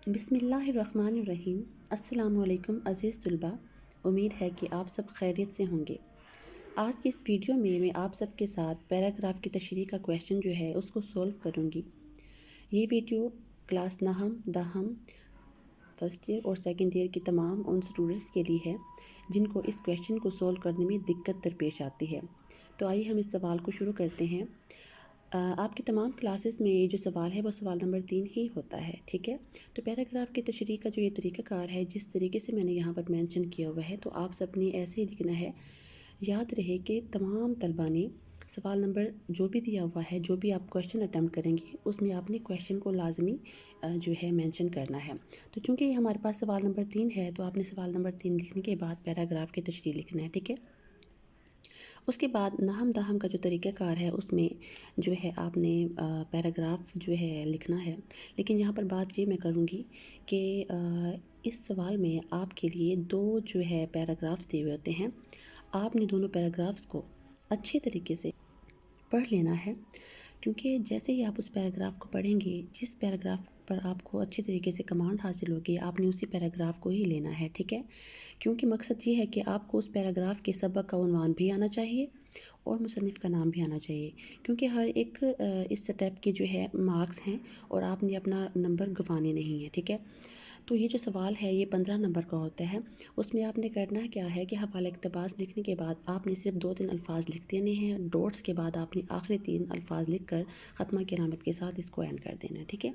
بسم اللہ الرحمن الرحیم۔ السلام علیکم عزیز طلباء، امید ہے کہ آپ سب خیریت سے ہوں گے۔ آج کی اس ویڈیو میں آپ سب کے ساتھ پیراگراف کی تشریح کا کویشچن جو ہے اس کو سولو کروں گی۔ یہ ویڈیو کلاس نہم دہم فرسٹ ایئر اور سیکنڈ ایئر کی تمام ان اسٹوڈنٹس کے لیے ہے جن کو اس کویشچن کو سولو کرنے میں دقت درپیش آتی ہے۔ تو آئیے ہم اس سوال کو شروع کرتے ہیں۔ آپ کی تمام کلاسز میں یہ جو سوال ہے وہ سوال نمبر 3 ہی ہوتا ہے، ٹھیک ہے۔ تو پیراگراف کی تشریح کا جو یہ طریقہ کار ہے، جس طریقے سے میں نے یہاں پر مینشن کیا ہوا ہے، تو آپ سب نے ایسے ہی لکھنا ہے۔ یاد رہے کہ تمام طلباء نے سوال نمبر جو بھی دیا ہوا ہے، جو بھی آپ کویشچن اٹیمپٹ کریں گے، اس میں آپ نے کویشچن کو لازمی جو ہے مینشن کرنا ہے۔ تو چونکہ یہ ہمارے پاس سوال نمبر 3 ہے، تو آپ نے سوال نمبر 3 لکھنے کے بعد پیراگراف کی تشریح لکھنا ہے، ٹھیک ہے۔ اس کے بعد نہم دہم کا جو طریقہ کار ہے، اس میں جو ہے آپ نے پیراگراف جو ہے لکھنا ہے۔ لیکن یہاں پر بات یہ میں کروں گی کہ اس سوال میں آپ کے لیے 2 جو ہے پیراگرافس دیے ہوئے ہوتے ہیں۔ آپ نے دونوں پیراگرافس کو اچھے طریقے سے پڑھ لینا ہے، کیونکہ جیسے ہی آپ اس پیراگراف کو پڑھیں گے، جس پیراگراف پر آپ کو اچھے طریقے سے کمانڈ حاصل ہوگی، آپ نے اسی پیراگراف کو ہی لینا ہے، ٹھیک ہے۔ کیونکہ مقصد یہ ہے کہ آپ کو اس پیراگراف کے سبق کا عنوان بھی آنا چاہیے اور مصنف کا نام بھی آنا چاہیے، کیونکہ ہر ایک اس سٹیپ کے جو ہے مارکس ہیں اور آپ نے اپنا نمبر گنوانے نہیں ہیں، ٹھیک ہے۔ تو یہ جو سوال ہے یہ 15 نمبر کا ہوتا ہے۔ اس میں آپ نے کرنا کیا ہے کہ حوالہ اقتباس لکھنے کے بعد آپ نے صرف 2-3 الفاظ لکھ دینے ہیں، ڈاٹس کے بعد آپ نے آخری 3 الفاظ لکھ کر ختمہ کی علامت کے ساتھ اس کو اینڈ کر دینا ہے، ٹھیک ہے۔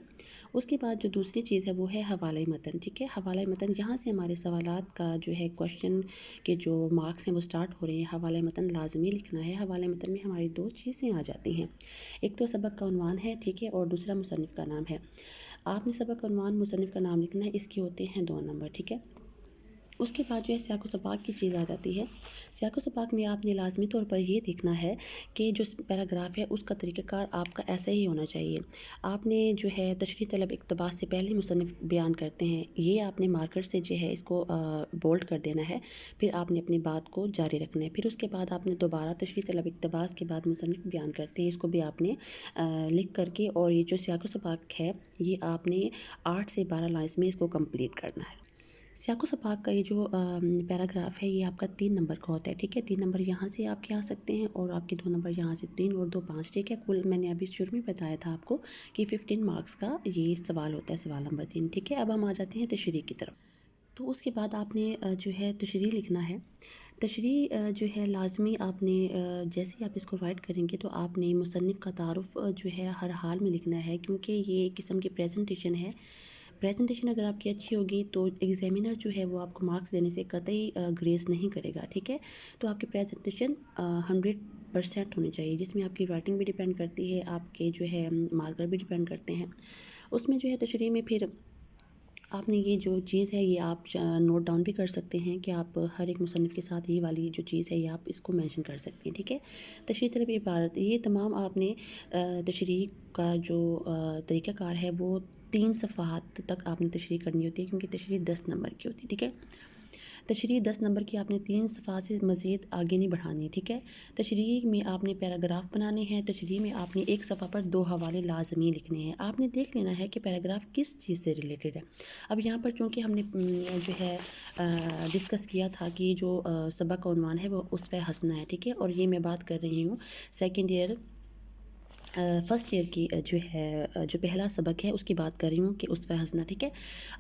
اس کے بعد جو دوسری چیز ہے وہ ہے حوالہ متن، ٹھیک ہے۔ حوالہ متن یہاں سے ہمارے سوالات کا جو ہے کویشچن کے جو مارکس ہیں وہ سٹارٹ ہو رہے ہیں۔ حوالہ متن لازمی لکھنا ہے۔ حوالہ متن میں ہماری 2 چیزیں آ جاتی ہیں، ایک تو سبق کا عنوان ہے، ٹھیک ہے، اور دوسرا مصنف کا نام ہے۔ آپ نے سبق کا عنوان، مصنف کا نام لکھنا ہے، اس کے ہوتے ہیں 2 نمبر، ٹھیک ہے۔ اس کے بعد جو ہے سیاق و سباق کی چیز آ جاتی ہے۔ سیاق و سباق میں آپ نے لازمی طور پر یہ دیکھنا ہے کہ جو پیراگراف ہے اس کا طریقہ کار آپ کا ایسا ہی ہونا چاہیے۔ آپ نے جو ہے تشریح طلب اقتباس سے پہلے مصنف بیان کرتے ہیں، یہ آپ نے مارکر سے جو ہے اس کو بولڈ کر دینا ہے، پھر آپ نے اپنی بات کو جاری رکھنا ہے۔ پھر اس کے بعد آپ نے دوبارہ تشریح طلب اقتباس کے بعد مصنف بیان کرتے ہیں، اس کو بھی آپ نے لکھ کر کے، اور یہ جو سیاق و سباق ہے یہ آپ نے 8 سے 12 لائنس میں اس کو کمپلیٹ کرنا ہے۔ سیاق و سباق کا یہ جو پیراگراف ہے یہ آپ کا 3 نمبر کا ہوتا ہے، ٹھیک ہے۔ 3 نمبر یہاں سے آپ کے آ سکتے ہیں اور آپ کے 2 نمبر یہاں سے، 3 اور 2 5، ٹھیک ہے۔ کل میں نے ابھی شروع میں بتایا تھا آپ کو کہ 15 مارکس کا یہ سوال ہوتا ہے، سوال نمبر 3، ٹھیک ہے۔ اب ہم آ جاتے ہیں تشریح کی طرف۔ تو اس کے بعد آپ نے جو ہے تشریح لکھنا ہے۔ تشریح جو ہے لازمی آپ نے جیسے ہی آپ اس کو رائٹ کریں گے تو آپ نے مصنف کا تعارف جو ہے ہر حال میں لکھنا ہے، کیونکہ یہ ایک قسم کی پریزنٹیشن ہے۔ پریزنٹیشن اگر آپ کی اچھی ہوگی تو ایگزامینر جو ہے وہ آپ کو مارکس دینے سے قطعی گریس نہیں کرے گا، ٹھیک ہے۔ تو آپ کی پریزنٹیشن 100% ہونی چاہیے، جس میں آپ کی رائٹنگ بھی ڈیپینڈ کرتی ہے، آپ کے جو ہے مارکر بھی ڈیپینڈ کرتے ہیں۔ اس میں جو ہے تشریح میں پھر آپ نے یہ جو چیز ہے یہ آپ نوٹ ڈاؤن بھی کر سکتے ہیں کہ آپ ہر ایک مصنف کے ساتھ یہ والی جو چیز ہے یہ آپ اس کو مینشن کر سکتے ہیں، ٹھیک ہے۔ تشریح طلب عبارت، یہ تمام آپ نے تشریح کا جو طریقہ کار ہے وہ 3 صفحات تک آپ نے تشریح کرنی ہوتی ہے، کیونکہ تشریح 10 نمبر کی ہوتی ہے، ٹھیک ہے۔ تشریح 10 نمبر کی آپ نے 3 صفحات سے مزید آگے نہیں بڑھانی، ٹھیک ہے۔ تشریح میں آپ نے پیراگراف بنانے ہیں، تشریح میں آپ نے ایک صفحہ پر 2 حوالے لازمی لکھنے ہیں۔ آپ نے دیکھ لینا ہے کہ پیراگراف کس چیز سے ریلیٹڈ ہے۔ اب یہاں پر چونکہ ہم نے جو ہے ڈسکس کیا تھا کہ جو سبق کا عنوان ہے وہ اسوہ حسنہ ہے، ٹھیک ہے، اور یہ میں بات کر رہی ہوں سیکنڈ ایئر فرسٹ ایئر کی جو ہے جو پہلا سبق ہے اس کی بات کر رہی ہوں کہ اسوہ حسنہ، ٹھیک ہے۔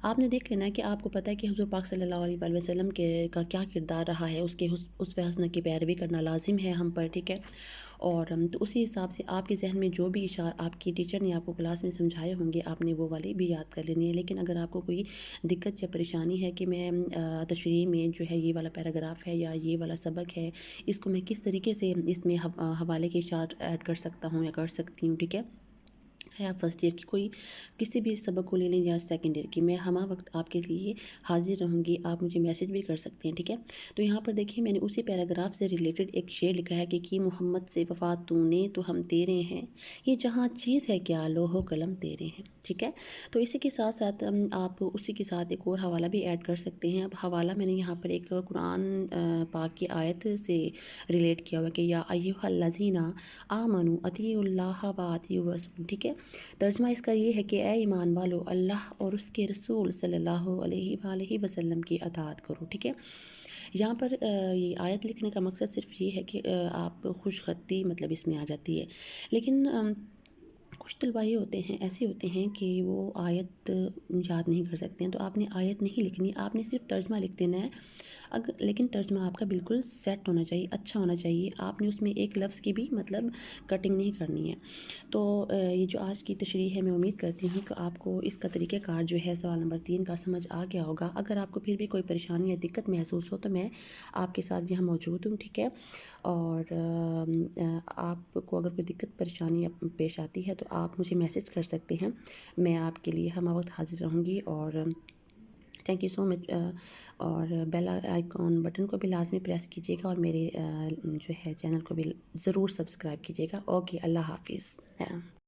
آپ نے دیکھ لینا ہے کہ آپ کو پتہ ہے کہ حضور پاک صلی اللہ علیہ وآلہ وسلم کا کیا کردار رہا ہے، اس کے اسوہ حسنہ کی پیروی کرنا لازم ہے ہم پر، ٹھیک ہے۔ اور تو اسی حساب سے آپ کے ذہن میں جو بھی اشعار آپ کی ٹیچر نے آپ کو کلاس میں سمجھائے ہوں گے، آپ نے وہ والے بھی یاد کر لینے ہیں۔ لیکن اگر آپ کو کوئی دقت یا پریشانی ہے کہ میں تشریح میں جو ہے یہ والا پیراگراف ہے یا یہ والا سبق ہے، اس کو میں کس طریقے سے اس میں حوالے کے اشعار ایڈ کر سکتا ہوں یا کر سکتی ہوں، ٹھیک ہے، چاہے آپ فرسٹ ایئر کی کوئی کسی بھی سبق کو لے لیں یا سیکنڈ ایئر کی، میں ہمہ وقت آپ کے لیے حاضر رہوں گی، آپ مجھے میسج بھی کر سکتے ہیں، ٹھیک ہے۔ تو یہاں پر دیکھیں میں نے اسی پیراگراف سے ریلیٹڈ ایک شعر لکھا ہے کہ کی محمد سے وفا تو نے تو ہم تیرے ہیں، یہ جہاں چیز ہے کیا لوح و قلم تیرے ہیں، ٹھیک ہے۔ تو اسی کے ساتھ ساتھ آپ اسی کے ساتھ ایک اور حوالہ بھی ایڈ کر سکتے ہیں۔ اب حوالہ میں نے یہاں پر ایک قرآن پاک کی آیت سے ریلیٹ کیا ہوا کہ یا ایھا الذین آمنوا اطیعوا اللہ و اطیعوا الرسول، ٹھیک ہے۔ ترجمہ اس کا یہ ہے کہ اے ایمان والو اللہ اور اس کے رسول صلی اللہ علیہ وآلہ وسلم کی اطاعت کرو، ٹھیک ہے۔ یہاں پر یہ آیت لکھنے کا مقصد صرف یہ ہے کہ آپ خوش خطی مطلب اس میں آ جاتی ہے، لیکن کچھ طلباء یہ ہوتے ہیں، ایسے ہوتے ہیں کہ وہ آیت یاد نہیں کر سکتے ہیں، تو آپ نے آیت نہیں لکھنی، آپ نے صرف ترجمہ لکھ دینا ہے۔ لیکن ترجمہ آپ کا بالکل سیٹ ہونا چاہیے، اچھا ہونا چاہیے، آپ نے اس میں ایک لفظ کی بھی مطلب کٹنگ نہیں کرنی ہے۔ تو یہ جو آج کی تشریح ہے، میں امید کرتی ہوں کہ آپ کو اس کا طریقہ کار جو ہے سوال نمبر 3 کا سمجھ آ گیا ہوگا۔ اگر آپ کو پھر بھی کوئی پریشانی یا دقت محسوس ہو تو میں آپ کے ساتھ یہاں موجود ہوں، ٹھیک ہے۔ اور آپ کو اگر کوئی دقت پریشانی پیش آتی ہے تو آپ مجھے میسج کر سکتے ہیں، میں آپ کے لیے ہمہ وقت حاضر رہوں گی۔ اور تھینک یو سو مچ۔ اور بیل آئیکن بٹن کو بھی لازمی پریس کیجیے گا، اور میرے جو ہے چینل کو بھی ضرور سبسکرائب کیجیے گا۔ اوکے، اللہ حافظ۔